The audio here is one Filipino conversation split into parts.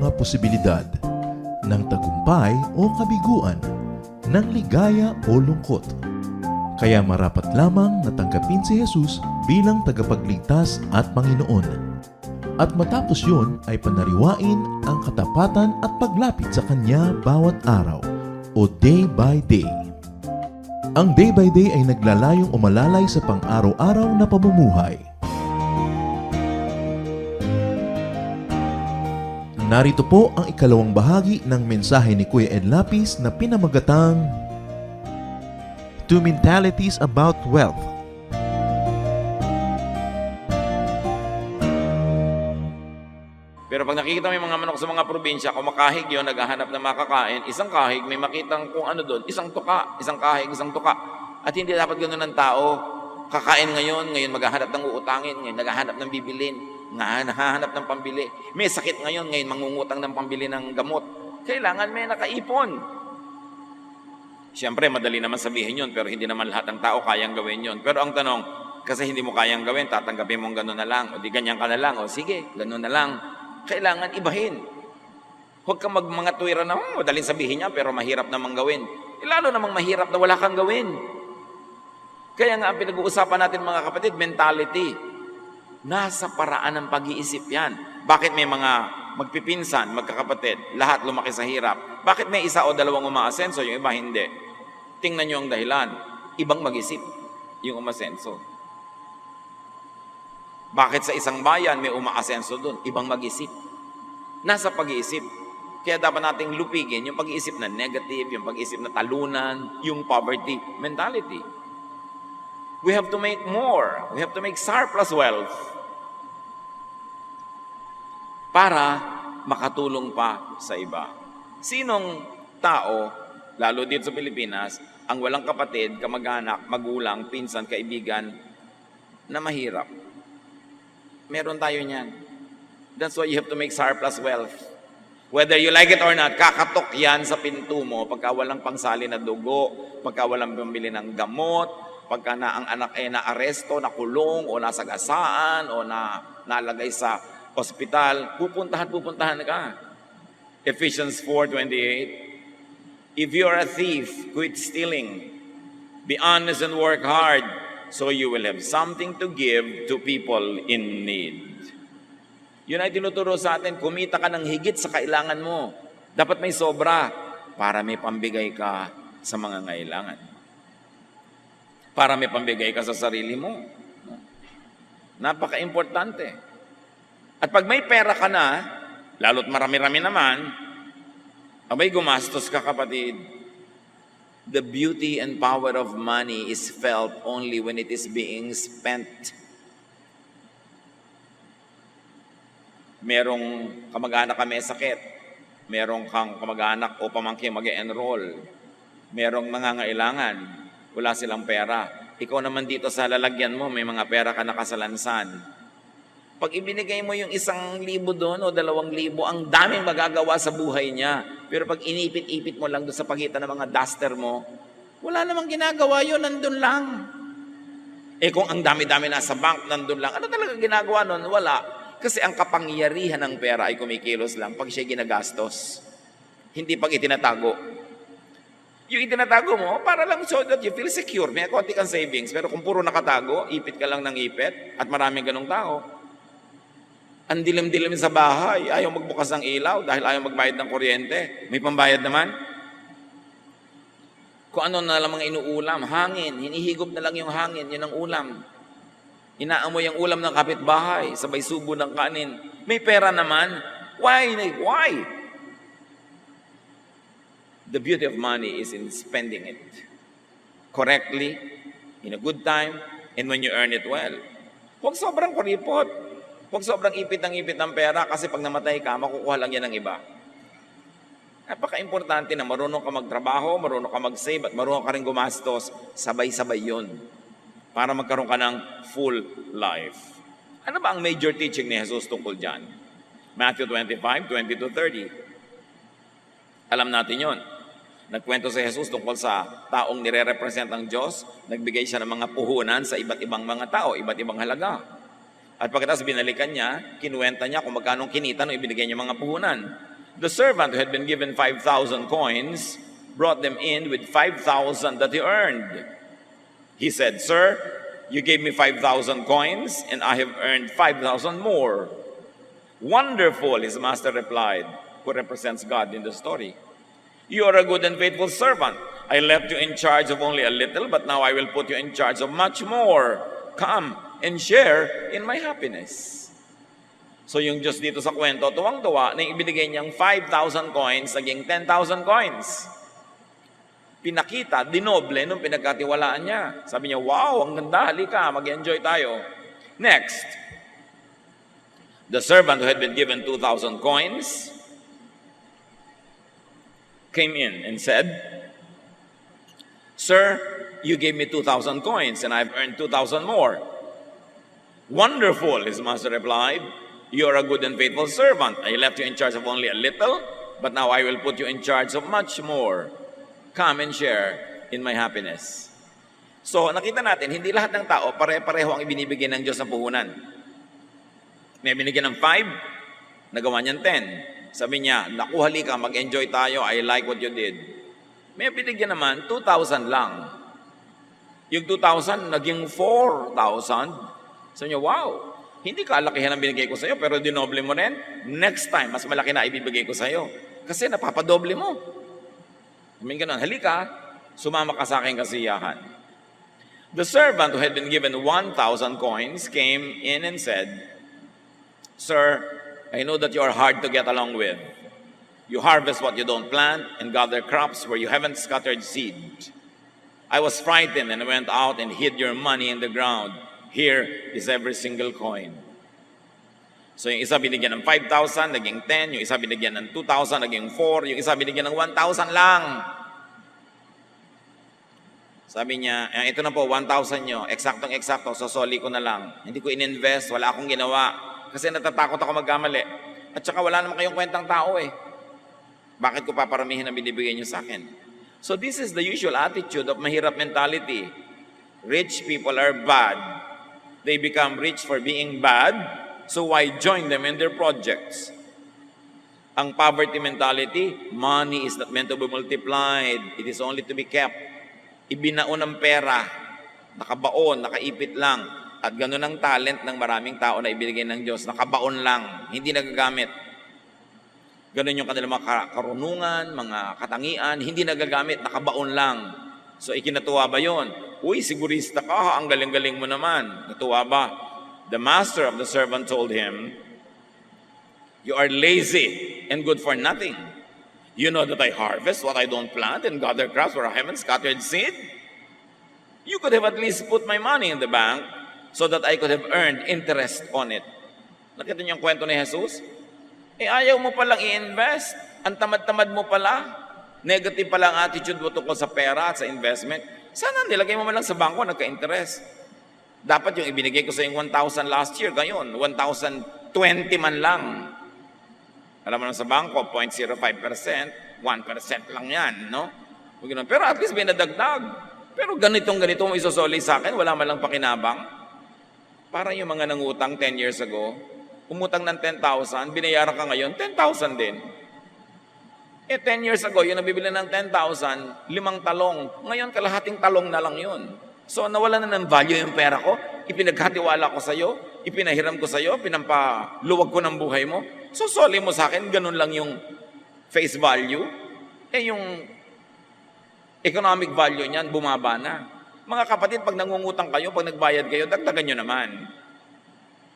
mga posibilidad ng tagumpay o kabiguan, ng ligaya o lungkot. Kaya marapat lamang na tanggapin si Jesus bilang tagapagligtas at Panginoon. At matapos yun ay panariwain ang katapatan at paglapit sa Kanya bawat araw o day by day. Ang day by day ay naglalayong umalalay sa pang-araw-araw na pamumuhay. Narito po ang ikalawang bahagi ng mensahe ni Kuya Ed Lapis na pinamagatang Two Mentalities About Wealth. Pero pag nakikita mo yung mga manok sa mga probinsya, kumakahig yun, naghahanap ng makakain, isang kahig, may makitang kung ano doon, isang tuka, isang kahig, isang tuka. At hindi dapat ganoon ng tao. Kakain ngayon maghahanap ng uutangin, ngayon naghahanap ng bibilin, nahahanap ng pambili. May sakit ngayon mangungutang ng pambili ng gamot. Kailangan may nakaipon. Siyempre, madali naman sabihin yun, pero hindi naman lahat ng tao kayang gawin yun. Pero ang tanong, kasi hindi mo kayang gawin, tatanggapin mong gano'n na lang, o di ganyan ka na lang, o sige, gano'n na lang. Kailangan ibahin. Huwag kang mga tuwira na, madaling sabihin niya, pero mahirap namang gawin. Lalo namang mahirap na wala kang gawin. Kaya nga, ang pinag-uusapan natin mga kapatid, mentality. Nasa paraan ng pag-iisip yan. Bakit may mga magpipinsan, magkakapatid, lahat lumaki sa hirap? Bakit may isa o dalawang umaasenso, yung iba hindi? Tingnan nyo ang dahilan. Ibang mag-isip yung umasenso. Bakit sa isang bayan may umaasenso doon? Ibang mag-isip. Nasa pag-iisip. Kaya dapat nating lupigin yung pag-iisip na negative, yung pag-iisip na talunan, yung poverty mentality. We have to make more. We have to make surplus wealth para makatulong pa sa iba. Sinong tao, lalo dito sa Pilipinas, ang walang kapatid, kamag-anak, magulang, pinsan, kaibigan, na mahirap? Meron tayo niyan. That's why you have to make surplus wealth. Whether you like it or not, kakatok yan sa pinto mo pagka walang pangsali na dugo, pagka walang pambili ng gamot, pagka na ang anak ay na-aresto, nakulong, o nasagasaan, o nalagay sa ospital, pupuntahan ka. Ephesians 4:28. If you are a thief, quit stealing. Be honest and work hard, so you will have something to give to people in need. Yun ay tinuturo sa atin, kumita ka ng higit sa kailangan mo. Dapat may sobra para may pambigay ka sa mga ngailangan. Para may pambigay ka sa sarili mo. Napaka-importante. At pag may pera ka na, lalo't marami-rami naman, abay gumastos ka kapatid. The beauty and power of money is felt only when it is being spent. Merong kamag-anak ka may sakit. Merong kang kamag-anak o pamangkin mag-enroll. Merong nangangailangan. Wala silang pera. Ikaw naman dito sa lalagyan mo, may mga pera ka nakasalansan. Pag ibinigay mo yung 1,000 doon o 2,000, ang daming magagawa sa buhay niya. Pero pag inipit-ipit mo lang doon sa pagitan ng mga duster mo, wala namang ginagawa yun, nandun lang. Kung ang dami-dami nasa bank, nandun lang, ano talaga ginagawa nun? Wala. Kasi ang kapangyarihan ng pera ay kumikilos lang pag siya ginagastos. Hindi pag itinatago. Yung itinatago mo, para lang so that you feel secure. May konti kang savings. Pero kung puro nakatago, ipit ka lang ng ipit, at maraming ganong tao, ang dilim-dilim sa bahay, ayaw magbukas ng ilaw dahil ayaw magbayad ng kuryente. May pambayad naman. Kung ano na lang mga inuulam, hangin, hinihigop na lang yung hangin, yun ang ulam. Inaamoy ang ulam ng kapitbahay, sabay subo ng kanin. May pera naman. Why? The beauty of money is in spending it correctly, in a good time, and when you earn it well. Huwag sobrang kuripot. Huwag sobrang ipit ng pera kasi pag namatay ka, makukuha lang yan ng iba. Napaka-importante na marunong ka magtrabaho, marunong ka mag-save, at marunong ka rin gumastos. Sabay-sabay yun para magkaroon ka ng full life. Ano ba ang major teaching ni Jesus tungkol dyan? Matthew 25:20-30. Alam natin yon. Nagkwento si Jesus tungkol sa taong nire-represent ang Diyos. Nagbigay siya ng mga puhunan sa iba't ibang mga tao, iba't ibang halaga. At pagkatapos binalikan niya, kinuwenta niya kung magkano kinita nung ibinigay niya mga puhunan. The servant who had been given 5,000 coins brought them in with 5,000 that he earned. He said, Sir, you gave me 5,000 coins, and I have earned 5,000 more. Wonderful, his master replied, who represents God in the story. You are a good and faithful servant. I left you in charge of only a little, but now I will put you in charge of much more. Come and share in my happiness. So yung Diyos dito sa kwento, tuwang-tuwa na ibinigay niyang 5,000 coins, naging 10,000 coins. Pinakita, dinoble nung pinagkatiwalaan niya. Sabi niya, wow, ang ganda, halika, mag-enjoy tayo. Next, the servant who had been given 2,000 coins came in and said, Sir, you gave me 2,000 coins and I've earned 2,000 more. Wonderful, his master replied. You are a good and faithful servant. I left you in charge of only a little, but now I will put you in charge of much more. Come and share in my happiness. So, nakita natin, hindi lahat ng tao pare-pareho ang ibinibigay ng Diyos sa puhunan. May binigyan ng 5, nagawa niyan 10. Sabi niya, naku, halika, mag-enjoy tayo, I like what you did. May binigyan naman, 2,000 lang. Yung 2,000, naging 4,000. Sabi niya, wow, hindi kalakihan ang binigay ko sa'yo, pero dinoble mo rin. Next time, mas malaki na ibibigay ko sa'yo. Kasi napapadoble mo. Sabi ganun, halika, sumama ka sa aking kasiyahan. The servant who had been given 1,000 coins came in and said, Sir, I know that you are hard to get along with. You harvest what you don't plant and gather crops where you haven't scattered seed. I was frightened and went out and hid your money in the ground. Here is every single coin. So yung isa binigyan ng 5,000, naging 10. Yung isa binigyan ng 2,000, naging 4. Yung isa binigyan ng 1,000 lang. Sabi niya, ito na po, 1,000 nyo. Eksaktong-eksakto, sosoli ko na lang. Hindi ko in-invest, wala akong ginawa. Kasi natatakot ako magkamali. At saka wala naman kayong kwentang tao eh. Bakit ko paparamihin ang binibigay niyo sa akin? So this is the usual attitude of mahirap mentality. Rich people are bad. They become rich for being bad. So why join them in their projects? Ang poverty mentality, money is not meant to be multiplied. It is only to be kept. Ibinaon ng pera, nakabaon, nakaipit lang. At ganun ang talent ng maraming tao na ibinigay ng Diyos. Nakabaon lang, hindi nagagamit. Ganun yung kanilang mga karunungan, mga katangian, hindi nagagamit, nakabaon lang. So ikinatuwa ba yun? Uy, sigurista ka, ang galing-galing mo naman. Natuwa ba? The master of the servant told him, You are lazy and good for nothing. You know that I harvest what I don't plant and gather crops where I haven't scattered seed? You could have at least put my money in the bank so that I could have earned interest on it. Nakita niyo yung kwento ni Jesus? Ayaw mo palang i-invest. Ang tamad-tamad mo pala. Negative pala ang attitude mo tungkol sa pera at sa investment. Sana nilagay mo man lang sa bangko, nagka-interest. Dapat yung ibinigay ko sa yung 1,000 last year, ngayon, 1,020 man lang. Alam mo naman sa bangko, 0.05%, 1% lang yan, no? Pero at least may nadagdag. Pero ganito mo isosoli sa akin, wala man lang pakinabang. Parang yung mga nangutang 10 years ago, umutang ng 10,000, binayaran ka ngayon, 10,000 din. 10 years ago, yung nabibili ng 10,000, 5 talong. Ngayon, kalahating talong na lang yun. So, nawala na ng value yung pera ko, ipinagkatiwala ko sa'yo, ipinahiram ko sa'yo, pinampaluwag ko ng buhay mo. So, soli mo sa akin, ganun lang yung face value. Yung economic value niyan, bumaba na. Mga kapatid, pag nangungutang kayo, pag nagbayad kayo, dagdagan nyo naman.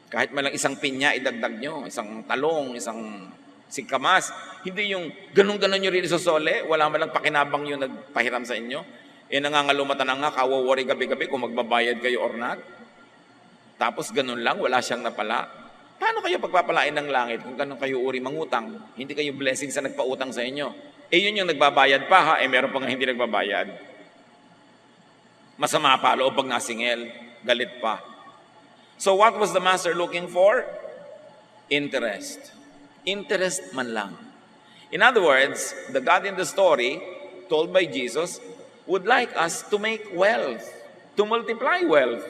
Kahit malang isang pinya, idagdag nyo. Isang talong, isang singkamas. Hindi yung ganun-ganun nyo rin isosole, wala malang pakinabang yung nagpahiram sa inyo. Nangangalumata na nga, kawo-worry gabi-gabi kung magbabayad kayo or not. Tapos ganun lang, wala siyang napala. Paano kayo pagpapalain ng langit kung ganun kayo uri mangutang? Hindi kayo blessing sa nagpautang sa inyo. Yun yung nagbabayad pa ha, meron pa nga hindi nagbabayad. Masama pa, loob pag nasingil, galit pa. So what was the master looking for? Interest. Interest man lang. In other words, the God in the story, told by Jesus, would like us to make wealth, to multiply wealth.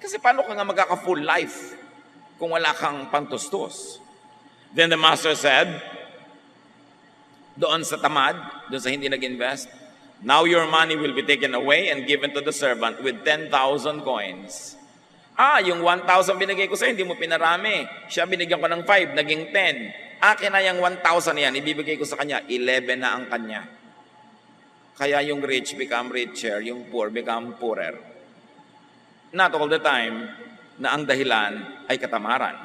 Kasi paano ka nga magkaka-full life kung wala kang pantustos? Then the master said, doon sa tamad, doon sa hindi nag-invest. Now your money will be taken away and given to the servant with 10,000 coins. Yung 1,000 binigay ko sa'yo, hindi mo pinarami. Siya binigyan ko ng 5, naging 10. Akin na yung 1,000 yan, ibibigay ko sa kanya, 11 na ang kanya. Kaya yung rich become richer, yung poor become poorer. Not all the time na ang dahilan ay katamaran.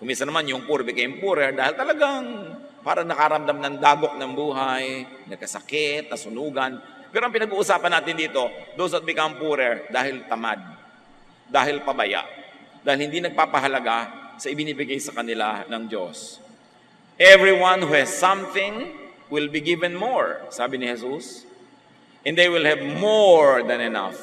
Kumisa naman yung poor became poorer dahil talagang parang nakaramdam ng dagok ng buhay, nagkasakit, nasunugan. Pero ang pinag-uusapan natin dito, those that become poorer dahil tamad, dahil pabaya, dahil hindi nagpapahalaga sa ibinibigay sa kanila ng Diyos. Everyone who has something will be given more, sabi ni Jesus. And they will have more than enough.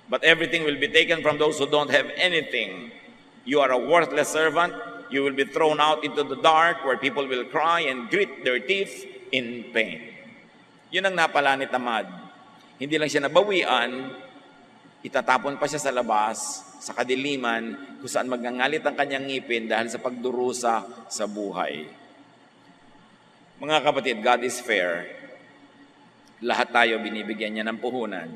But everything will be taken from those who don't have anything. You are a worthless servant. You will be thrown out into the dark where people will cry and grit their teeth in pain. Yun ang napala ni tamad. Hindi lang siya nabawian, itatapon pa siya sa labas, sa kadiliman, kung saan magngangalit ang kanyang ngipin dahil sa pagdurusa sa buhay. Mga kapatid, God is fair. Lahat tayo binibigyan niya ng puhunan.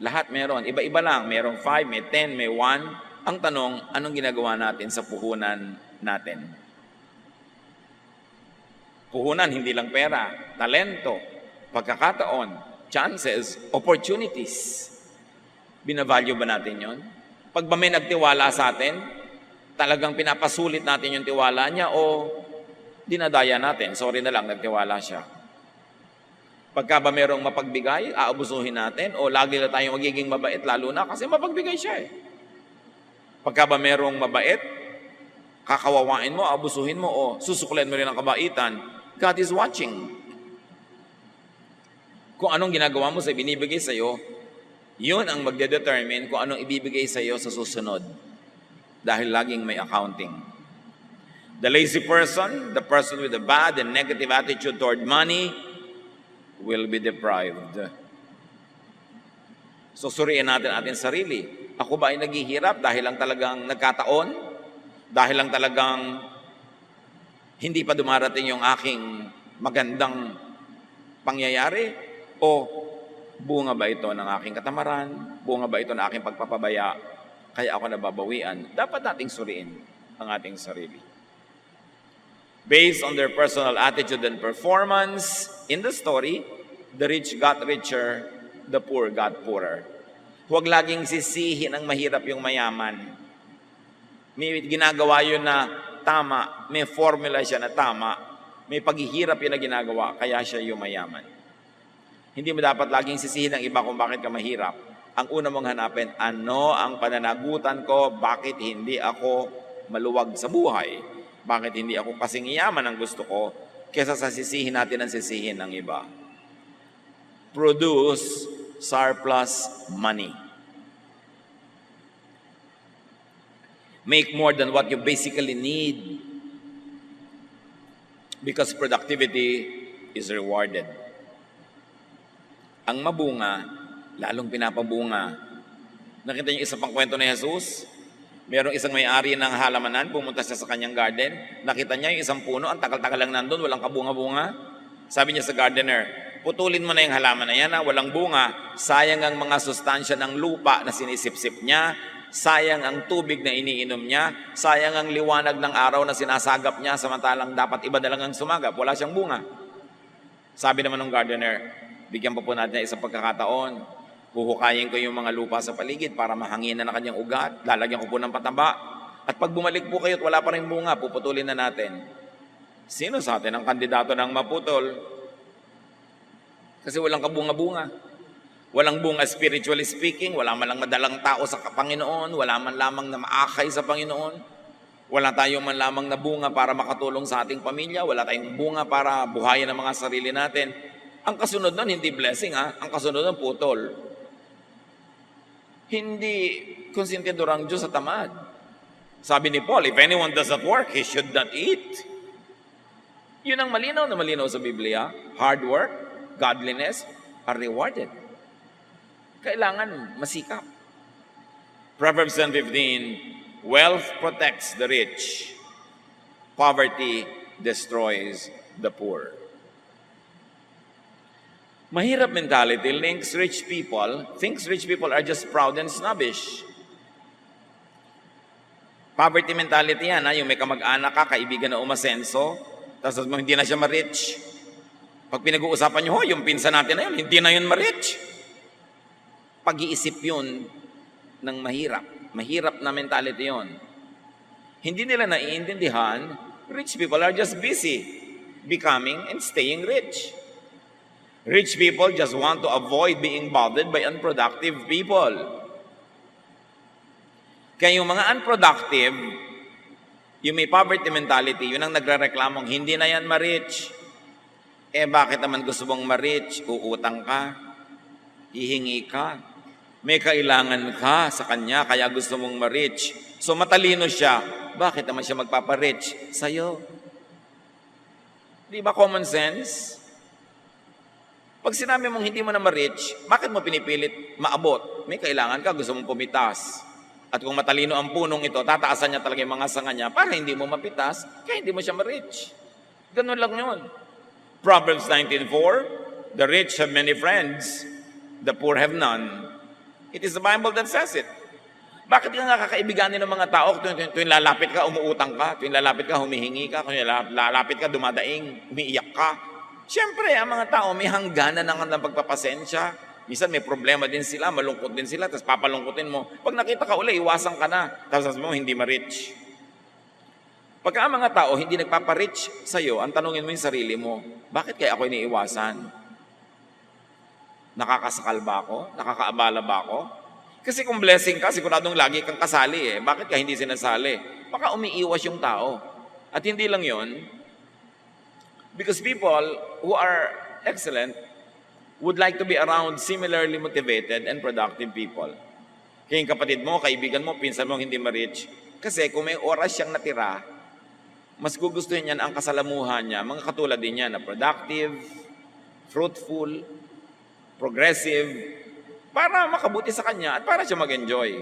Lahat meron. Iba-iba lang. Merong 5, may 10, may 1. Ang tanong, anong ginagawa natin sa puhunan natin? Puhunan, hindi lang pera. Talento, pagkakataon, chances, opportunities. Binavalue ba natin yon? Pag ba may nagtiwala sa atin, talagang pinapasulit natin yung tiwala niya o dinadaya natin? Sorry na lang, nagtiwala siya. Pagka ba merong mapagbigay, aabusuhin natin o lagi na tayong magiging mabait, lalo na kasi mapagbigay siya eh. Pagka ba merong mabait, kakawawain mo, aabusuhin mo o susuklain mo rin ang kabaitan, God is watching. Kung anong ginagawa mo sa binibigay sa'yo, yun ang magdedetermine kung anong ibibigay sa'yo sa susunod. Dahil laging may accounting. The lazy person, the person with a bad and negative attitude toward money, will be deprived. So suriin natin ating sarili. Ako ba ay naghihirap dahil lang talagang nagkataon? Dahil lang talagang hindi pa dumarating yung aking magandang pangyayari? O bunga ba ito ng aking katamaran? Bunga ba ito ng aking pagpapabaya? Kaya ako nababawian. Dapat nating suriin ang ating sarili. Based on their personal attitude and performance, in the story, the rich got richer, the poor got poorer. Huwag laging sisihin ang mahirap yung mayaman. May ginagawa yun na tama, may formula siya na tama, may paghihirap yun na ginagawa, kaya siya yung mayaman. Hindi mo dapat laging sisihin ang iba kung bakit ka mahirap. Ang una mong hanapin, ano ang pananagutan ko, bakit hindi ako maluwag sa buhay? Bakit hindi ako kasing yaman ang gusto ko kesa sa sisihin natin ang sisihin ng iba? Produce surplus money. Make more than what you basically need because productivity is rewarded. Ang mabunga, lalong pinapabunga. Nakita niyo isa pang kwento ni Jesus? Merong isang may-ari ng halamanan, pumunta siya sa kanyang garden. Nakita niya yung isang puno, ang tagal-tagal lang nandun, walang kabunga-bunga. Sabi niya sa gardener, putulin mo na yung halaman na yan, walang bunga. Sayang ang mga sustansya ng lupa na sinisip-sip niya. Sayang ang tubig na iniinom niya. Sayang ang liwanag ng araw na sinasagap niya, samantalang dapat iba na lang ang sumagap. Wala siyang bunga. Sabi naman ng gardener, bigyan pa po natin isang pagkakataon. Huhukayin ko yung mga lupa sa paligid para mahanginan na kanyang ugat. Lalagyan ko po ng pataba. At pag bumalik po kayo at wala pa rin bunga, puputulin na natin. Sino sa atin ang kandidato ng maputol? Kasi walang kabunga-bunga. Walang bunga spiritually speaking. Wala man lang madalang tao sa Panginoon. Wala man lamang na maakay sa Panginoon. Wala tayong man lamang na bunga para makatulong sa ating pamilya. Wala tayong bunga para buhayin ang mga sarili natin. Ang kasunod nun, hindi blessing ha. Ang kasunod nun, putol. Hindi konsentido ang Diyos sa tamad. Sabi ni Paul, if anyone does not work, he should not eat. Yun ang malinaw na malinaw sa Biblia. Hard work, godliness, are rewarded. Kailangan masikap. Proverbs 10:15, wealth protects the rich. Poverty destroys the poor. Mahirap mentality thinks rich people are just proud and snobbish. Poverty mentality yan, yung may kamag-anak ka, kaibigan na umasenso, tapos hindi na siya ma-rich. Pag pinag-uusapan nyo, yung pinsan natin na yun, hindi na yun ma-rich. Pag-iisip yun ng mahirap. Mahirap na mentality yun. Hindi nila naiintindihan, rich people are just busy becoming and staying rich. Rich people just want to avoid being bothered by unproductive people. Kaya yung mga unproductive, yung may poverty mentality, yun ang nagre-reklamong, hindi na yan ma-rich. Bakit naman gusto mong ma-rich? Uutang ka, hihingi ka, may kailangan ka sa kanya, kaya gusto mong ma-rich. So matalino siya, bakit naman siya magpapa-rich sa'yo? Di ba common sense? Pag sinabi mong hindi mo na ma-rich, bakit mo pinipilit maabot? May kailangan ka, gusto mong pumitas. At kung matalino ang punong ito, tataasan niya talaga yung mga sanga niya para hindi mo mapitas, kaya hindi mo siya ma-rich. Ganun lang yun. Proverbs 19:4, the rich have many friends, the poor have none. It is the Bible that says it. Bakit ka nga kakaibiganin ng mga tao? Tuwing lalapit ka, umuutang ka. Tuwing lalapit ka, humihingi ka. Tuwing lalapit ka, dumadaing, umiiyak ka. Siyempre, ang mga tao may hangganan ng pagpapasensya. Minsan may problema din sila, malungkot din sila, tapos papalungkutin mo. Pag nakita ka uli, iwasan ka na. Tapos sabi mo, hindi ma-rich. Pagka ang mga tao hindi nagpapa-rich sa'yo, ang tanungin mo yung sarili mo, bakit kaya ako iniiwasan? Nakakasakal ba ako? Nakakaabala ba ako? Kasi kung blessing ka, siguradong lagi kang kasali eh. Bakit ka hindi sinasali? Baka umiiwas yung tao. At hindi lang yon, because people who are excellent would like to be around similarly motivated and productive people. Kaya yung kapatid mo, kaibigan mo, pinsan mo hindi ma-rich. Kasi kung may oras siyang natira, mas gugustuhin niyan ang kasalamuhan niya. Mga katulad din niya na productive, fruitful, progressive, para makabuti sa kanya at para siya mag-enjoy.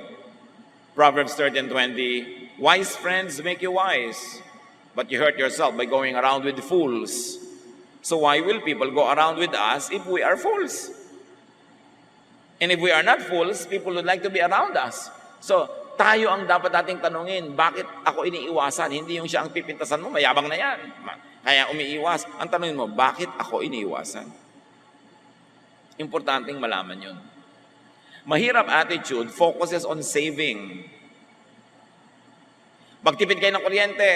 Proverbs 13:20, wise friends make you wise, but you hurt yourself by going around with fools. So why will people go around with us if we are fools? And if we are not fools, people would like to be around us. So, tayo ang dapat nating tanungin, bakit ako iniiwasan? Hindi yung siya ang pipintasan mo, mayabang na yan. Kaya umiiwas. Ang tanungin mo, bakit ako iniiwasan? Importanteng malaman yun. Mahirap attitude focuses on saving. Magtipid kayo ng kuryente,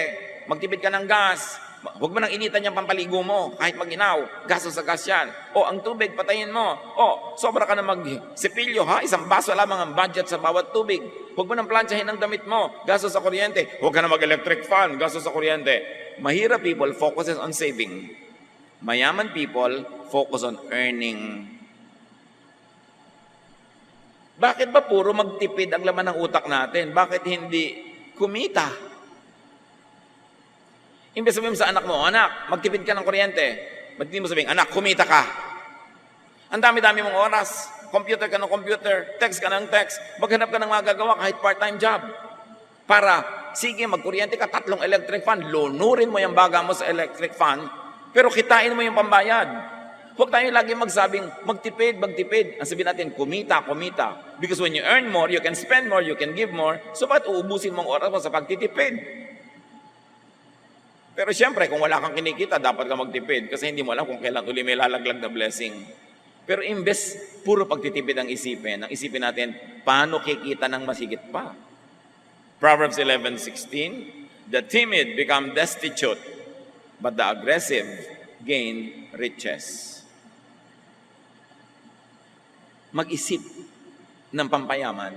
magtipid ka ng gas, huwag mo nang initan yung pampaligo mo, kahit mag-inaw, gasto sa gas yan. O, ang tubig, patayin mo. O, sobra ka na magsipilyo, ha? Isang baso lamang ang budget sa bawat tubig. Huwag mo nang plansyahin ang damit mo, gasto sa kuryente. Huwag ka na mag-electric fan, gasto sa kuryente. Mahirap people focuses on saving. Mayaman people focus on earning. Bakit ba puro magtipid ang laman ng utak natin? Bakit hindi kumita? Imbes sabihin mo sa anak mo, anak, magtipid ka ng kuryente. Ba't hindi mo sabihin, anak, kumita ka? Ang dami-dami mong oras. Computer ka ng computer, text ka ng text. Maghanap ka ng magagawa kahit part-time job. Para, sige, magkuryente ka, 3 electric fan. Lunurin mo yung baga mo sa electric fan, pero kitain mo yung pambayad. Huwag tayo lagi magsabing, magtipid, magtipid. Ang sabihin natin, kumita, kumita. Because when you earn more, you can spend more, you can give more. So, ba't uubusin mong oras mo sa pagtitipid? Pero siyempre, kung wala kang kinikita, dapat ka magtipid. Kasi hindi mo alam kung kailan uli may lalaglag na blessing. Pero imbes, puro pagtitipid ang isipin natin, paano kikita ng masigit pa? Proverbs 11:16, the timid become destitute, but the aggressive gain riches. Mag-isip ng pampayaman,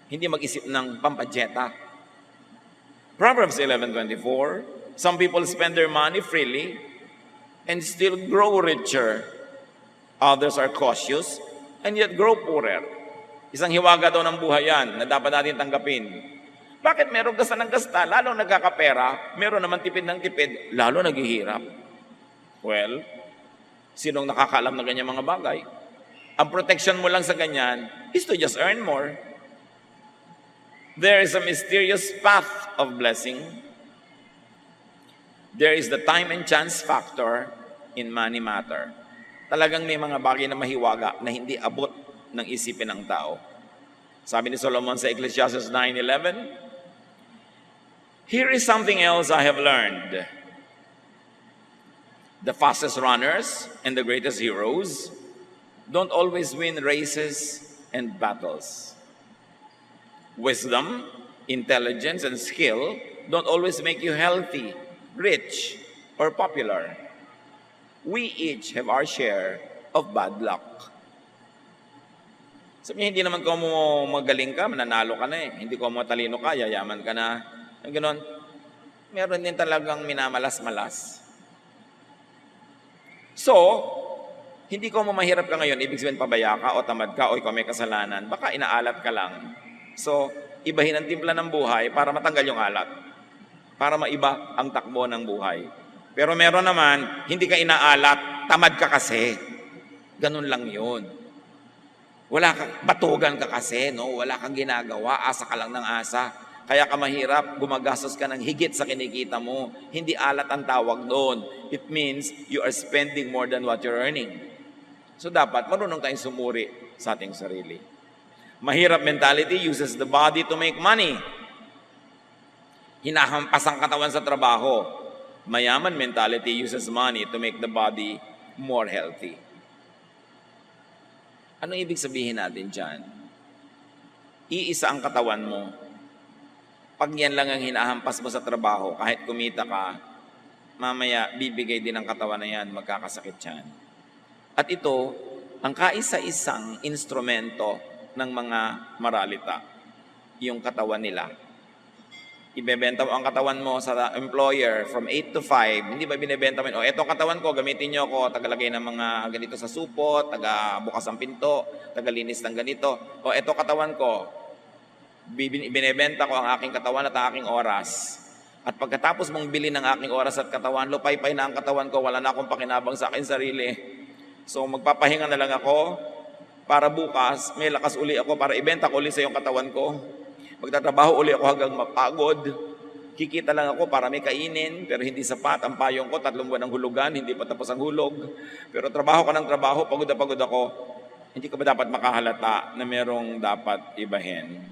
hindi mag-isip ng pampadyeta. Proverbs 11:24, some people spend their money freely and still grow richer. Others are cautious and yet grow poorer. Isang hiwaga daw ng buhay yan na dapat natin tanggapin. Bakit meron gasta ng gasta, lalong nagkakapera, meron naman tipid ng tipid, lalo naghihirap? Well, sinong nakakaalam na ganyan mga bagay? Ang protection mo lang sa ganyan is to just earn more. There is a mysterious path of blessing. There is the time and chance factor in money matter. Talagang may mga bagay na mahiwaga na hindi abot ng isipin ng tao. Sabi ni Solomon sa Ecclesiastes 9:11, "Here is something else I have learned. The fastest runners and the greatest heroes don't always win races and battles. Wisdom, intelligence, and skill don't always make you healthy, rich, or popular. We each have our share of bad luck." Sabi niya, hindi naman ko mo magaling ka, mananalo ka na eh. Hindi ko mo matalino ka, yayaman ka na. Ang ganon, meron din talagang minamalas-malas. So, hindi ko mo mahirap ka ngayon, ibig sabihin pabaya ka o tamad ka o ikaw may kasalanan, baka inaalat ka lang. So, ibahin ang timpla ng buhay para matanggal yung alat. Para maiba ang takbo ng buhay. Pero meron naman, hindi ka inaalat, tamad ka kasi. Ganun lang yun. Wala ka, batugan ka kasi, no? Wala kang ginagawa, asa ka lang ng asa. Kaya ka mahirap, gumagastos ka ng higit sa kinikita mo. Hindi alat ang tawag doon. It means you are spending more than what you're earning. So dapat marunong tayong sumuri sa ating sarili. Mahirap mentality uses the body to make money. Hinahampas ang katawan sa trabaho. Mayaman mentality uses money to make the body more healthy. Ano ibig sabihin natin dyan? Iisa ang katawan mo. Pag yan lang ang hinahampas mo sa trabaho, kahit kumita ka, mamaya bibigay din ang katawan na yan, magkakasakit yan. At ito, ang kaisa-isang instrumento ng mga maralita, yung katawan nila. Ibebenta mo ang katawan mo sa employer from 8 to 5. Hindi ba binibenta mo? O, etong katawan ko, gamitin nyo ako, tagalagay ng mga ganito sa supot, taga-bukas ang pinto, tagalinis ng ganito. O, etong katawan ko, binibenta ko ang aking katawan at ang aking oras. At pagkatapos mong bilhin ng aking oras at katawan, lupay-pay na ang katawan ko, wala na akong pakinabang sa aking sarili. So, magpapahinga na lang ako para bukas, may lakas uli ako para ibenta ko uli sa yung katawan ko. Magtatrabaho uli ako hanggang mapagod. Kikita lang ako para may kainin, pero hindi sapat. Ang payong ko, 3 buwan ng hulugan, hindi pa tapos ang hulog. Pero trabaho ka ng trabaho, pagod na pagod ako. Hindi ka ba dapat makahalata na merong dapat ibahin?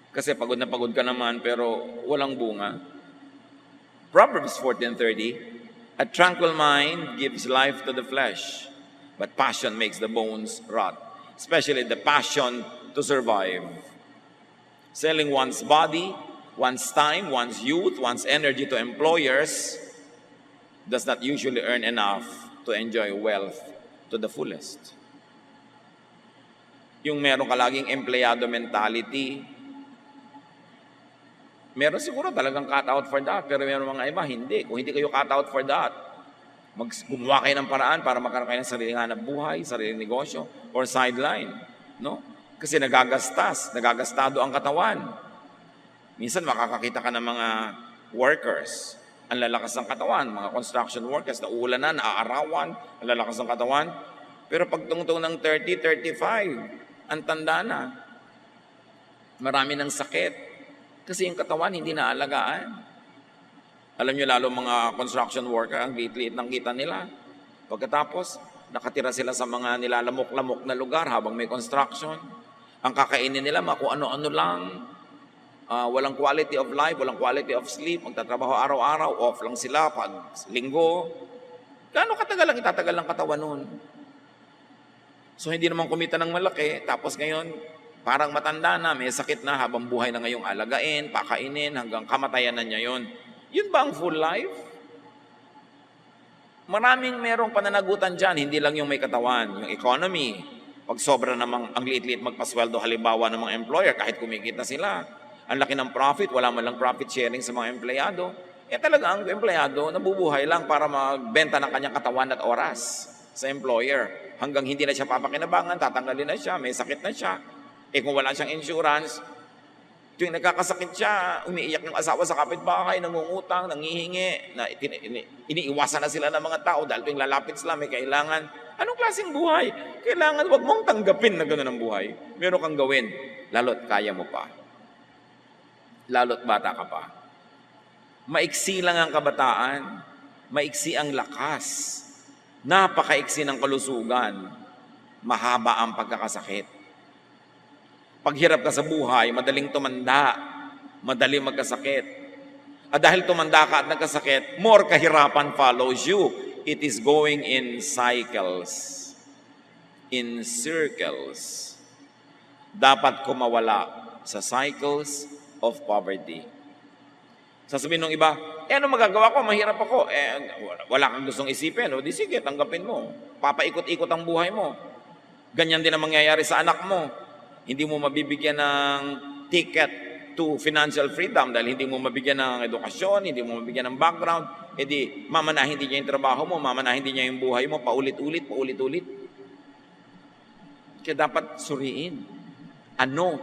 Kasi pagod na pagod ka naman, pero walang bunga. Proverbs 14:30, "A tranquil mind gives life to the flesh, but passion makes the bones rot." Especially the passion to survive. Selling one's body, one's time, one's youth, one's energy to employers does not usually earn enough to enjoy wealth to the fullest. Yung meron ka laging empleyado mentality, meron siguro talagang cut out for that, pero meron mga iba, hindi. Kung hindi kayo cut out for that, gumawa kayo ng paraan para magkaroon kayo ng sariling hanap buhay, sariling negosyo, or sideline. No? Kasi nagagastado ang katawan. Minsan makakakita ka ng mga workers, ang lalakas ng katawan, mga construction workers, naulanan, naaarawan, ang lalakas ng katawan. Pero pagtungtong ng 30, 35, ang tanda na. Marami ng sakit. Kasi yung katawan hindi naalagaan. Alam nyo lalo mga construction worker, ang liit-liit ng kita nila. Pagkatapos, nakatira sila sa mga nilalamok-lamok na lugar habang may construction. Ang kakainin nila, kung ano-ano lang. Walang quality of life, walang quality of sleep. Magtatrabaho araw-araw, off lang sila pag linggo. Gaano katagal lang itatagal ng katawan nun? So hindi naman kumita ng malaki. Tapos ngayon, parang matanda na, may sakit na habang buhay na ngayong alagain, pakainin, hanggang kamatayan na niya yun. Yun ba ang full life? Maraming merong pananagutan dyan, hindi lang yung may katawan, yung economy. Pag sobra namang ang liit-liit magpasweldo halimbawa ng mga employer, kahit kumikita sila, ang laki ng profit, wala man lang profit sharing sa mga empleyado, talaga ang empleyado nabubuhay lang para magbenta ng kanyang katawan at oras sa employer. Hanggang hindi na siya papakinabangan, tatanggalin na siya, may sakit na siya. Kung wala siyang insurance, tuwing nagkakasakit siya, umiiyak yung asawa sa kapitbahay, nangungutang, nangihingi, na iniiwasan na sila ng mga tao dahil tuwing lalapit sila, may kailangan. Anong klaseng buhay? Kailangan wag mong tanggapin na gano'n ang buhay. Meron kang gawin, lalo't kaya mo pa. Lalo't bata ka pa. Maiksi lang ang kabataan, maiksi ang lakas. Napakaiksi ng kalusugan, mahaba ang pagkakasakit. Paghirap ka sa buhay, madaling tumanda, madaling magkasakit. At dahil tumanda ka at nagkasakit, more kahirapan follows you. It is going in cycles, in circles. Dapat kumawala sa cycles of poverty. Sasabihin ng iba, ano magagawa ko? Mahirap ako. Wala kang gustong isipin. O di sige, tanggapin mo. Papaikot-ikot ang buhay mo. Ganyan din ang mangyayari sa anak mo. Hindi mo mabibigyan ng ticket to financial freedom dahil hindi mo mabigyan ng edukasyon, hindi mo mabigyan ng background. E di, mamanahin din niya yung trabaho mo, mamanahin din niya yung buhay mo, paulit-ulit. Kaya dapat suriin. Ano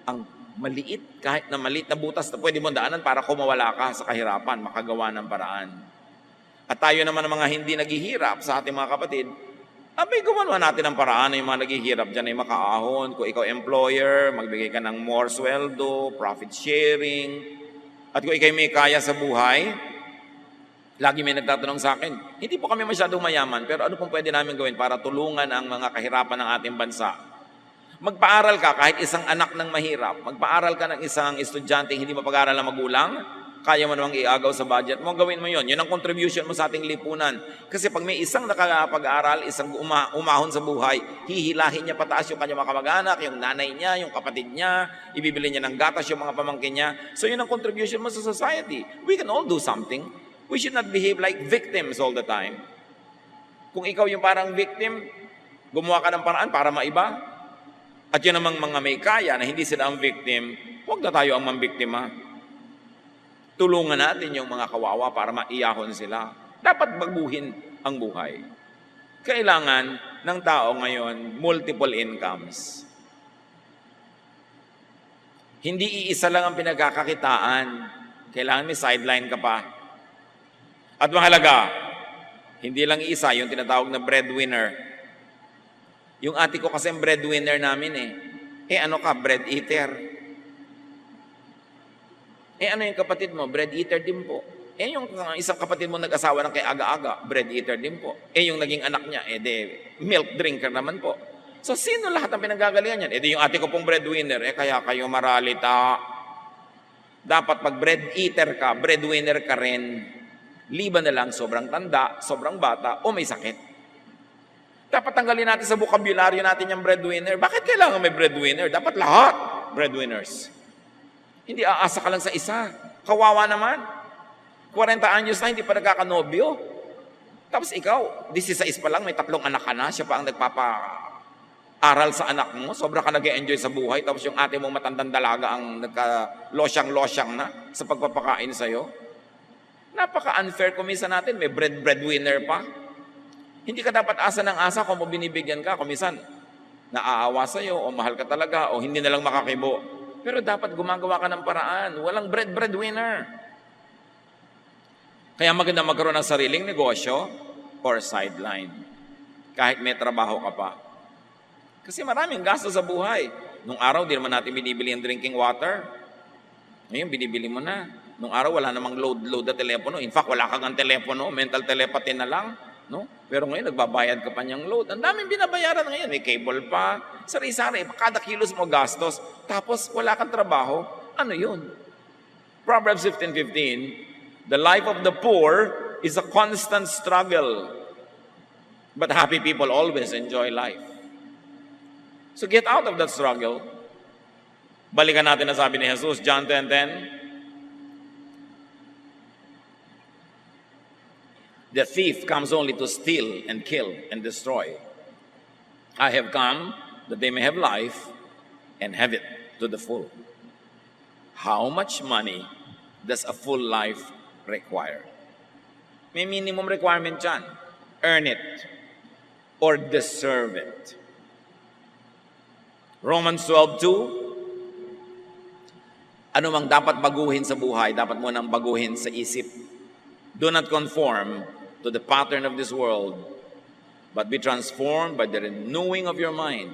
ang maliit, kahit na maliit na butas na pwede mong daanan para kumawala ka sa kahirapan, makagawa ng paraan. At tayo naman ang mga hindi naghihirap sa ating mga kapatid, abay, gumawa natin ang paraan na yung mga naghihirap dyan ay makaahon. Kung ikaw employer, magbigay ka ng more sweldo, profit sharing. At kung ikaw may kaya sa buhay, lagi may nagtatanong sa akin, hindi po kami masyadong mayaman, pero ano pong pwede namin gawin para tulungan ang mga kahirapan ng ating bansa? Magpaaral ka kahit isang anak ng mahirap. Magpaaral ka ng isang estudyante hindi mapag-aral ng magulang. Kaya mo namang iagaw sa budget mo. Gawin mo yun. Yun ang contribution mo sa ating lipunan. Kasi pag may isang nakapag-aral, isang umahon sa buhay, hihilahin niya pataas yung kanyang mga kamag-anak, yung nanay niya, yung kapatid niya, ibibili niya ng gatas yung mga pamangkin niya. So yun ang contribution mo sa society. We can all do something. We should not behave like victims all the time. Kung ikaw yung parang victim, gumawa ka ng paraan para maiba. At yun namang mga may kaya na hindi sila ang victim, huwag na tayo ang mambiktima. Tulungan natin yung mga kawawa para maiyahon sila. Dapat baguhin ang buhay. Kailangan ng tao ngayon multiple incomes. Hindi iisa lang ang pinagkakakitaan. Kailangan may sideline ka pa. At mahalaga, hindi lang isa yung tinatawag na breadwinner. Yung ate ko kasi breadwinner namin ano ka, bread eater. Ano yung kapatid mo? Bread eater din po. Yung isang kapatid mo nag-asawa ng kay aga-aga, bread eater din po. Yung naging anak niya, milk drinker naman po. So, sino lahat ang pinanggagalingan yan? Yung ate ko pong breadwinner, kaya kayo maralita. Dapat pag bread eater ka, breadwinner ka rin. Liban na lang, sobrang tanda, sobrang bata, o may sakit. Dapat tanggalin natin sa bokabularyo natin yung breadwinner. Bakit kailangan may breadwinner? Dapat lahat breadwinners. Hindi aasa ka lang sa isa. Kawawa naman. 40 anyos na, hindi pa nagkakanobyo. Tapos ikaw, 16 pa lang, may 3 anak ka na. Siya pa ang nagpapa-aral sa anak mo. Sobra ka nag-enjoy sa buhay. Tapos yung ate mong matandang dalaga ang nagka-losyang-losyang na sa pagpapakain sa'yo. Napaka-unfair kumisa natin. May breadwinner pa. Hindi ka dapat asa ng asa kung binibigyan ka. Kung minsan, naaawa sa'yo o mahal ka talaga o hindi na lang makakibo. Pero dapat gumagawa ka ng paraan. Walang breadwinner. Kaya maganda magkaroon ng sariling negosyo or sideline. Kahit may trabaho ka pa. Kasi maraming gasto sa buhay. Nung araw, di naman natin binibili ang drinking water. Ngayon, binibili mo na. Nung araw, wala namang load na telepono. In fact, wala kang telepono. Mental telepathy na lang. No? Pero ngayon, nagbabayad ka pa niyang load. Ang daming binabayaran ngayon. May cable pa. Sari-sari. Kada kilos mo gastos. Tapos, wala kang trabaho. Ano yun? Proverbs 15:15, the life of the poor is a constant struggle. But happy people always enjoy life. So get out of that struggle. Balikan natin na sabi ni Jesus, John 10:10. The thief comes only to steal and kill and destroy. I have come that they may have life and have it to the full. How much money does a full life require? May minimum requirement dyan. Earn it or deserve it. Romans 12:2. Ano mang dapat baguhin sa buhay, dapat mo nang baguhin sa isip. Do not conform to the pattern of this world, but be transformed by the renewing of your mind.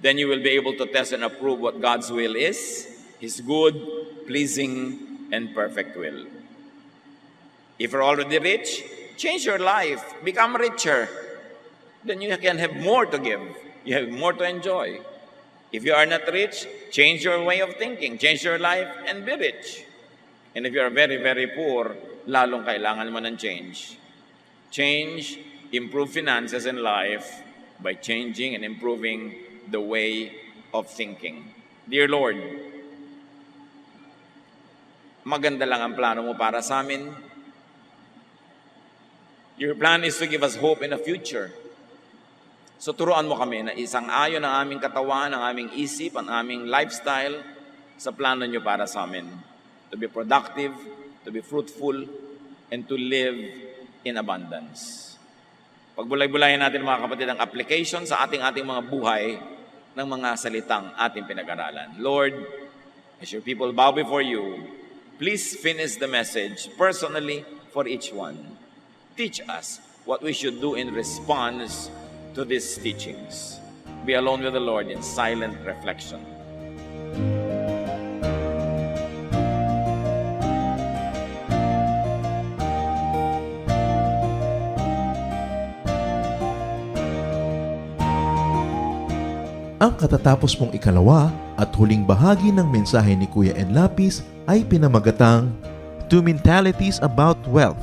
Then you will be able to test and approve what God's will is, His good, pleasing, and perfect will. If you're already rich, Change your life. Become richer. Then you can have more to give. You have more to enjoy. If you are not rich, change your way of thinking. Change your life and be rich. And if you are very, very poor, lalong kailangan mo ng change. Change, improve finances and life by changing and improving the way of thinking. Dear Lord, maganda lang ang plano mo para sa amin. Your plan is to give us hope in the future. So turuan mo kami na isang ayon ang aming katawan, ang aming isip, ang aming lifestyle sa plano nyo para sa amin. To be productive, to be fruitful, and to live in abundance. Pagbulay-bulayan natin mga kapatid ang application sa ating mga buhay ng mga salitang ating pinag-aralan. Lord, as your people bow before you, please finish the message personally for each one. Teach us what we should do in response to these teachings. Be alone with the Lord in silent reflection. Ang katatapos mong ikalawa at huling bahagi ng mensahe ni Kuya Enlapis ay pinamagatang Two Mentalities About Wealth.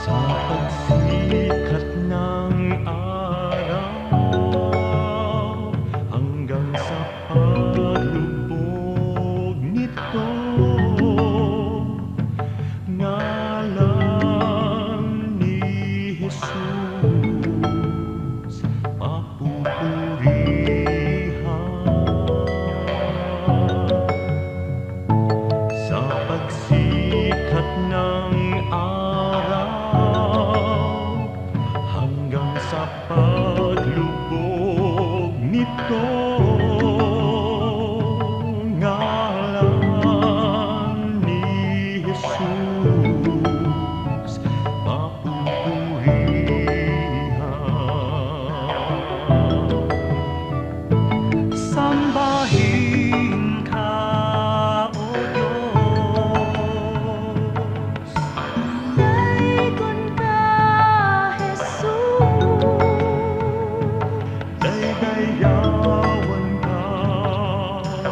Sa pagsikat ng araw hanggang sa paglubog nito, ngalan ni Jesus papupurihan. Sa pagsikat ng araw hanggang sa paglubog nito, ngalan ni Jesus papupurihan. Sambahin ka, O Diyos. Daikon ka, Jesus. Daydayawan ka,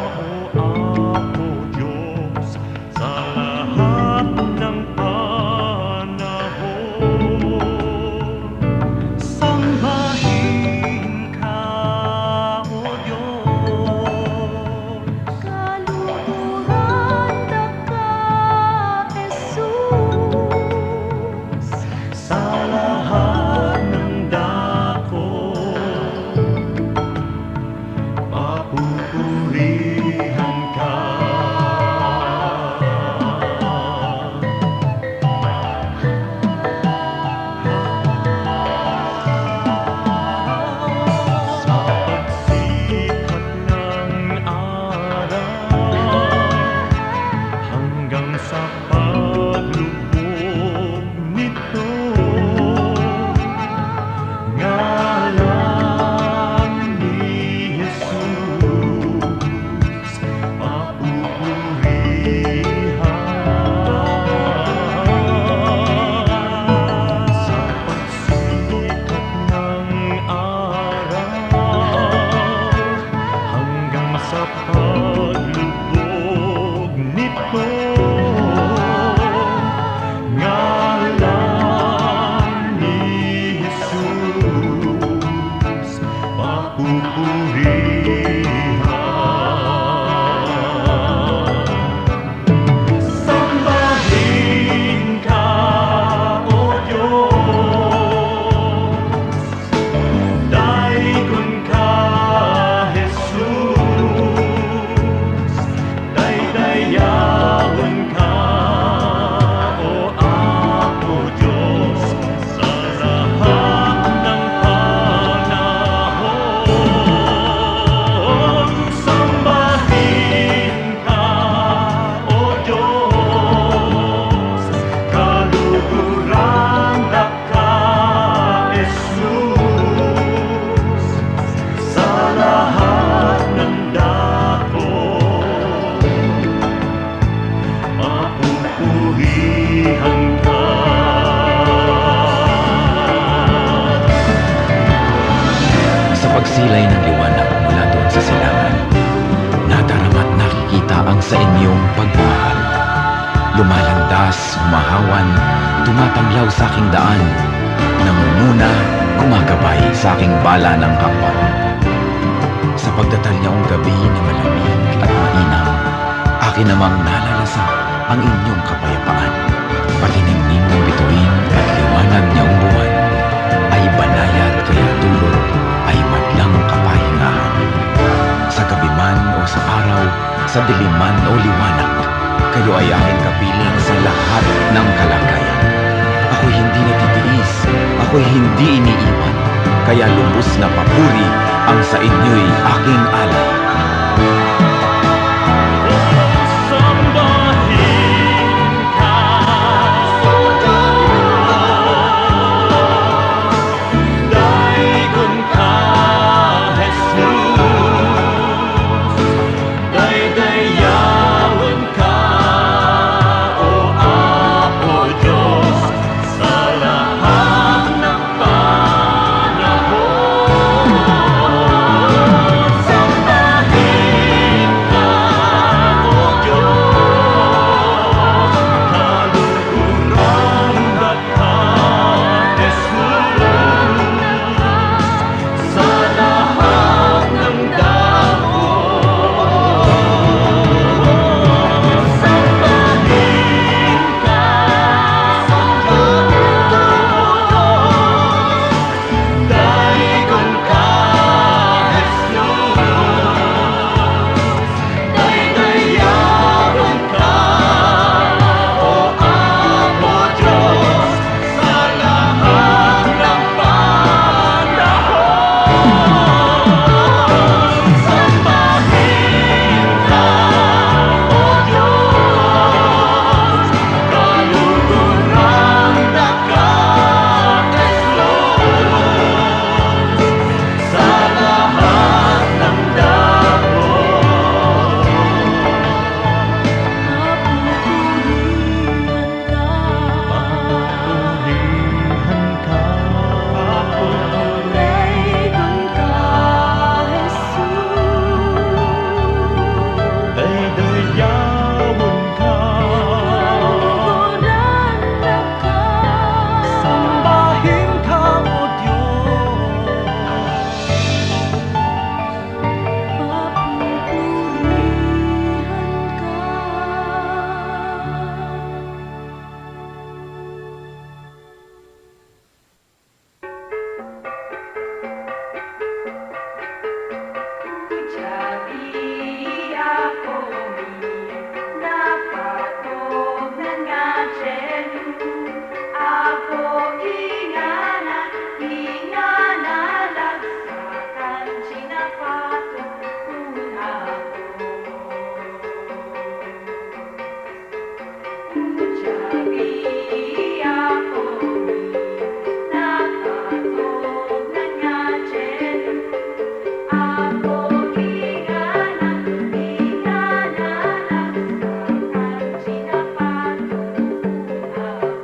O Apo Diyos, sa lahat ng panahon. Sambahin ka, O Diyos. Kaluhuran ka, Jesus. Sa lahat ng dako, papupurihan ka. Sa pagsikat ng araw hanggang sa paglubog nito, ngalan ni Jesus papupurihan. Sa pagsikat ng araw hanggang sa paglubog nito, ngalan ni Jesus papupurihan. Sambahin ka, O Diyos. Daikon ka, Jesus. sa inyong pagmamahal. Lumalandas, humahawan, tumatanglaw sa aking daan, nangunguna, gumagabay sa aking bala ng hakbang. Sa pagdatalyaong gabi na malamig at mainam, akin namang nalalasap ang inyong kapayapaan. Pati ningning ng bituin at liwanag niyang buwan ay banayad kaya dulot ay madlang kapahingahan. Sa gabi man o sa araw, sa dilim man o liwanag, kayo ay aking kapiling sa lahat ng kalagayan. Ako'y hindi natitiis, ako'y hindi iniiwan, kaya lubos na papuri ang sa inyo'y aking alay. Sambahin ka, daikon ka, Jesus. Daydayawan ka, O Apo Diyos, sa lahat ng panahon. Sambahin ka, O Diyos, kaluguran ka, Jesus, sa lahat ng dahon. Sambahin ka, O Diyos, daikon ka, Jesus. Daydayawan ka, O Apo Diyos, sa lahat ng panahon. Sambahin ka, O Diyos, kaluguran ka, Jesus, sa lahat ng dahon. Papurihan ka, Daikon ka, Jesus. daydayawan ka, Guranda ka, sambahin ka, O Diyos. papupurihan ka. Jadi ako napatog na nga dyan. Ako ingana lagsakan sinapatog kung ako. Jadi ako napatog na nga dyan. Ako ingana lagsakan sinapatog kung ako.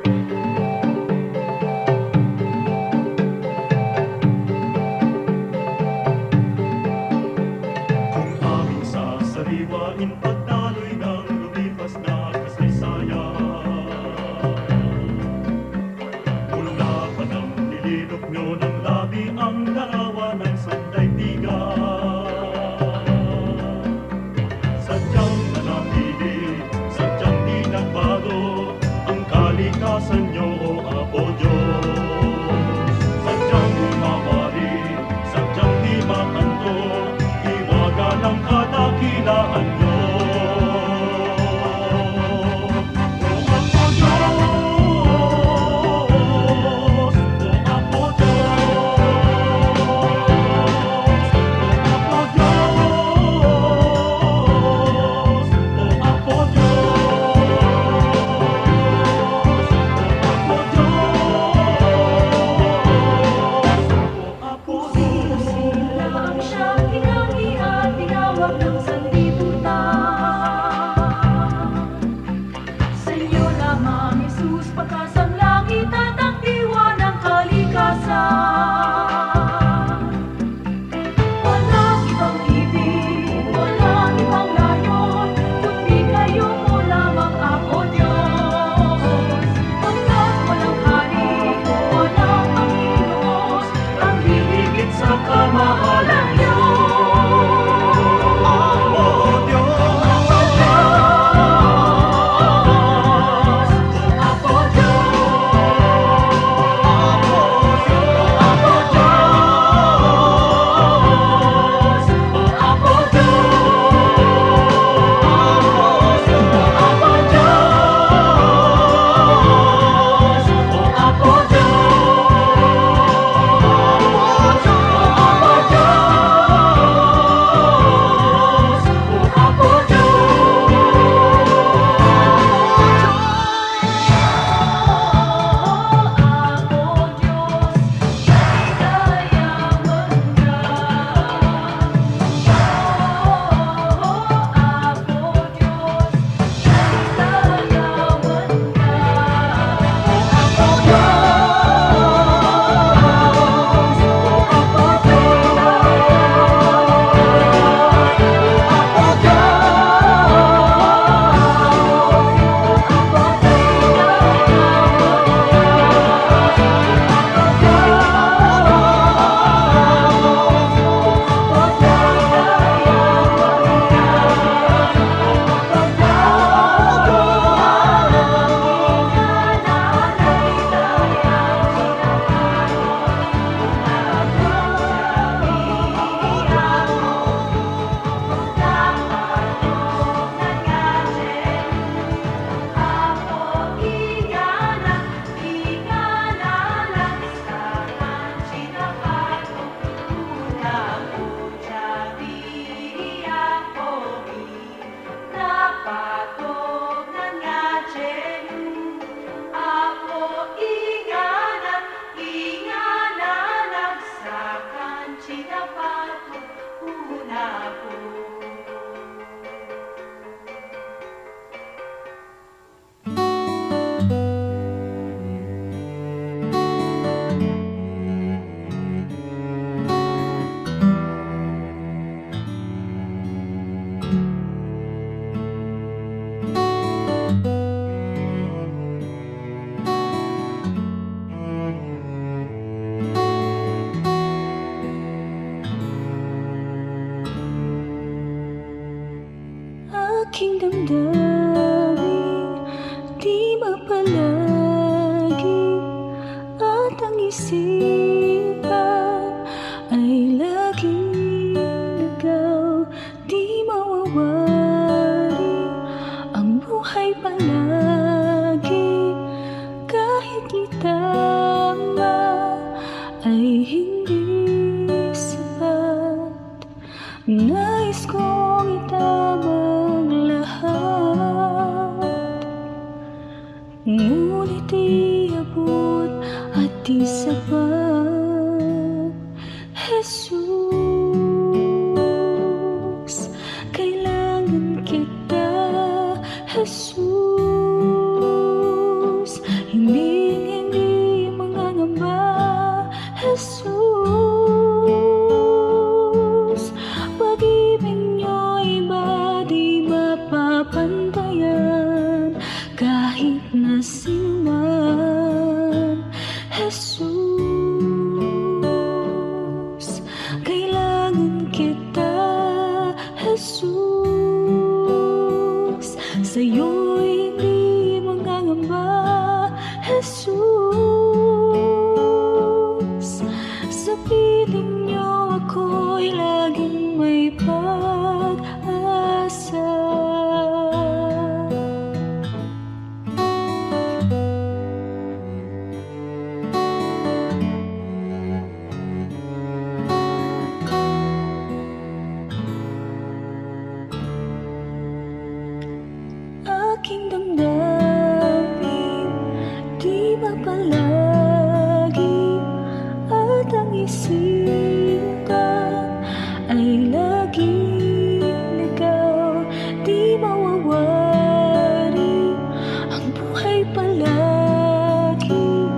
Kung aming sasariwain pagdaloy ng lumipas na kasaysayan, mula pa ng nililok nyo ng labi ang larawan ng sandaigdigan. Sadyang nanatili, sadyang di nagbago ang kalikasan nyo, O Apo Diyos. Sadyang di mawari, sadyang di makanto, iwaga ng kadakilaan nyo. O Apo Diyos, O Apo Diyos, O Apo Diyos, O Apo Diyos, O Apo Aking damdamin di mapalagi at ang isipan ay laging ligaw. Di mawawari ang buhay palagi kahit itama ay hindi sapat. Nais kong itamang lahat, ngunit iabot at di sapat. Jesus, kailangan kita. Jesus, hindi mangangamba. Jesus, pag-ibig niyo'y iba di mapapantayan kahit na sino man. Jesus, kailangan kita. Jesus, sa'yo'y hindi mangangamba. Jesus, sa piling niyo ako'y laging may pag-asa. Aking damdamin di mapalagi at ang isipan ay laging ligaw. Di mawawari ang buhay palagi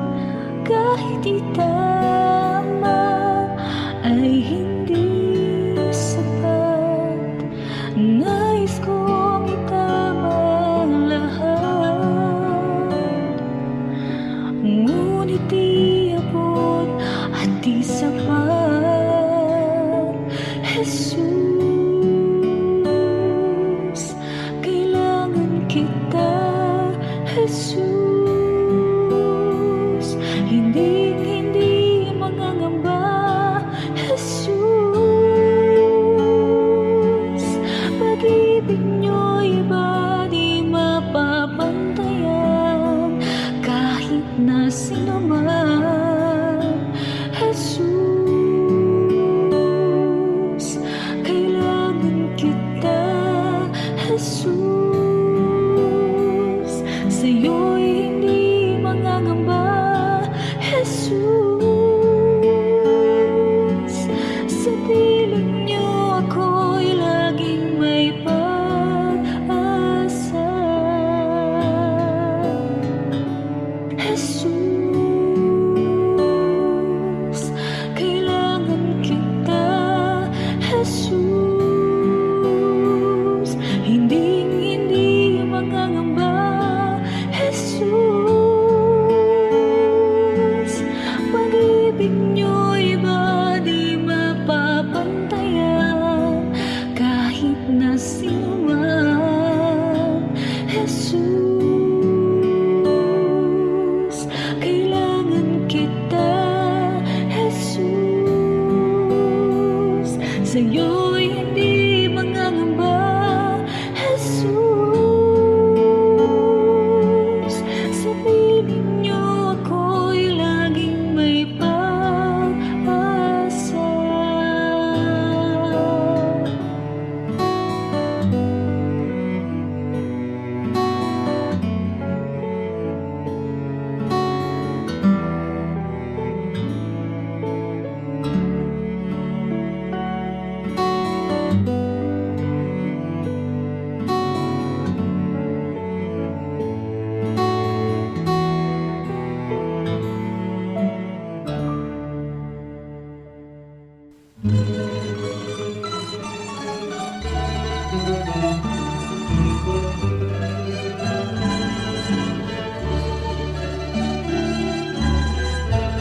kahit itama ay hindi sapat. Nais kong itamang lahat, ngunit iabot at di sapat. Jesus, kailangan kita. Jesus, hindi mangangamba. Jesus, pag-ibig niyo'y iba di mapapantayan kahit na sino man. Jesus, kailangan kita. Jesus, sa'yo'y hindi mangangamba. Jesus, sa piling niyo ako'y laging may pag-asa. Jesus, kailangan kita. Jesus, hindi mangangamba. Jesus, pag-ibig niyo'y iba di mapapantayan kahit na sino man. Jesus, kailangan kita. Jesus, sa'yo'y hindi mangangamba. Jesus, sa piling niyo ako'y laging may pag-asa.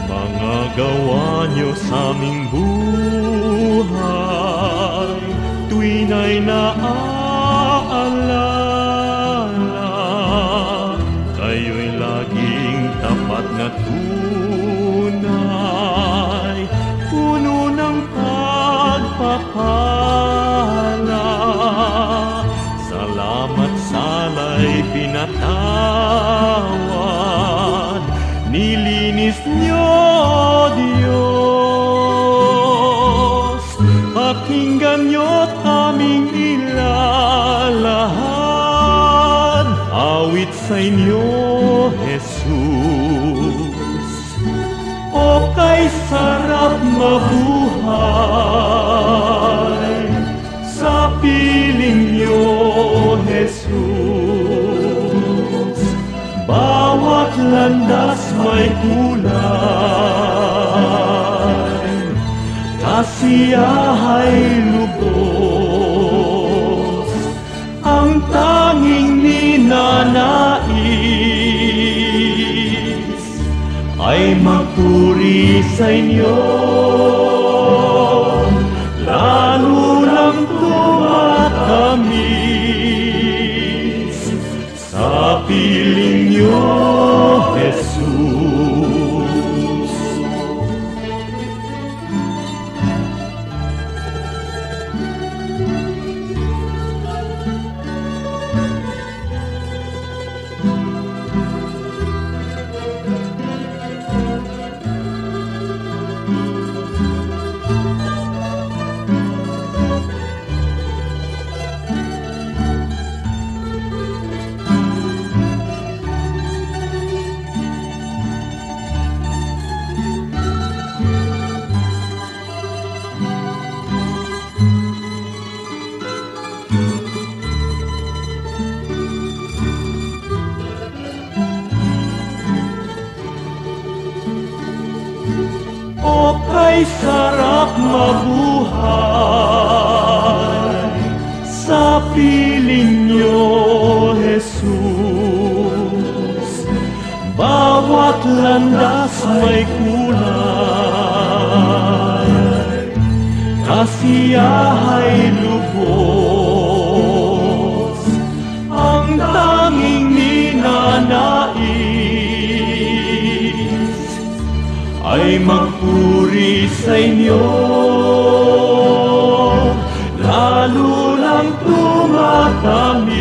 Mga gawa niyo sa aming buhay, tuwin ay naaalala. salamat sala'y pinatawad, nilinis niyo, Diyos. Pakinggan niyo't aming ilalahad, awit sa inyo, Jesus. O kay sarap mabuhay sa piling niyo, Jesus. Bawat landas may kulay, kasiyahay lubos, ang tanging ninanais ay magpuri sa inyo, lalo lang tumatamis sa piling niyo, Jesus. O kay sarap mabuhay sa piling niyo, Jesus. Bawat landas may kulay, kasiyahay lubos, ang tanging ninanais ay magpuri sa inyo, lalo lang tumatamis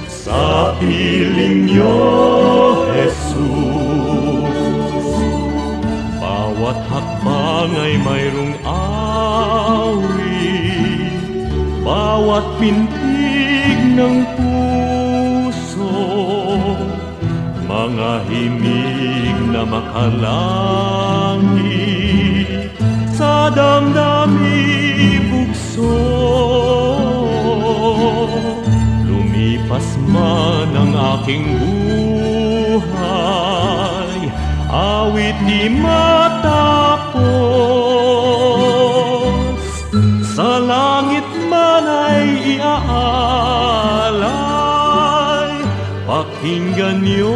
sa piling niyo, Jesus. Bawat hakbang ay mayroong awit, bawat pintig ng puso, mga himig na makalangit sa damdami bugso. Lumipas man ang aking buhay, awit di matapos, sa langit man ay iaalay, pakinggan niyo,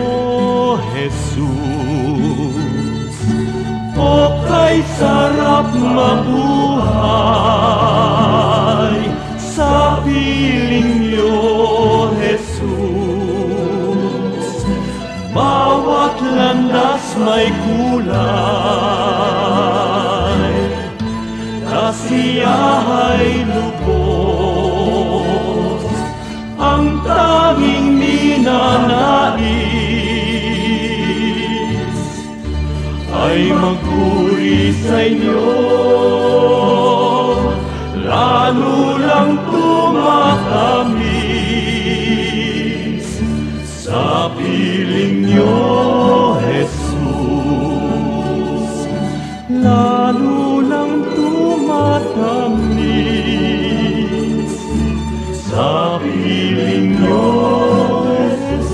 Jesus. O kay sarap mabuhay sa piling niyo, Jesus. Bawat landas may kulay, kasiyahay lubos, ang tanging ninanais ay magpuri sa inyo, lalo lang tumatamis sa piling niyo, Jesus. Lalo lang tumatamis sa piling niyo, Jesus.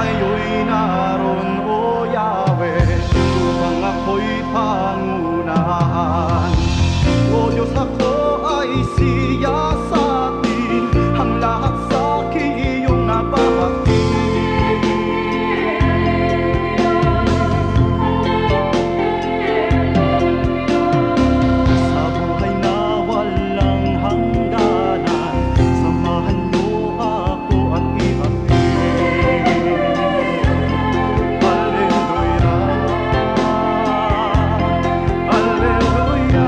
Ngayon naroon, O Yahweh, upang ako'y pangunahan. O Diyos, ako ay siyasatin, ang lahat sa iyong nabahagi. Sa buhay na walang hangganan, samahan niyo ako at ihatid. Alleluia, alleluia, alleluia,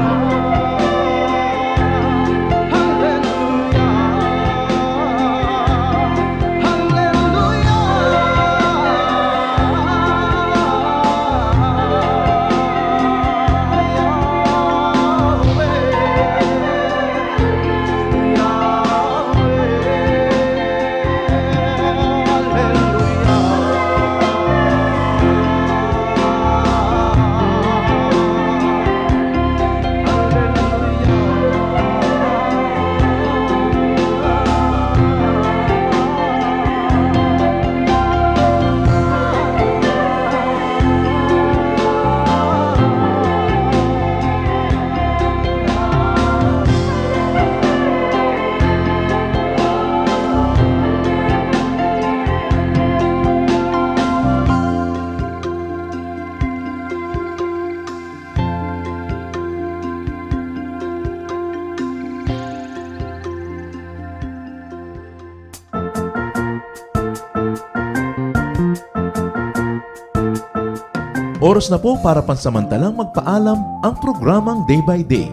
Oras na po para pansamantalang magpaalam ang programang Day by Day.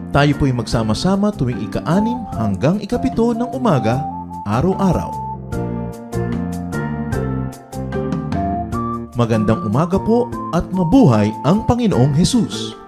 Tayo po'y magsama-sama tuwing ika-6 hanggang ika-7 ng umaga, araw-araw. Magandang umaga po at mabuhay ang Panginoong Hesus!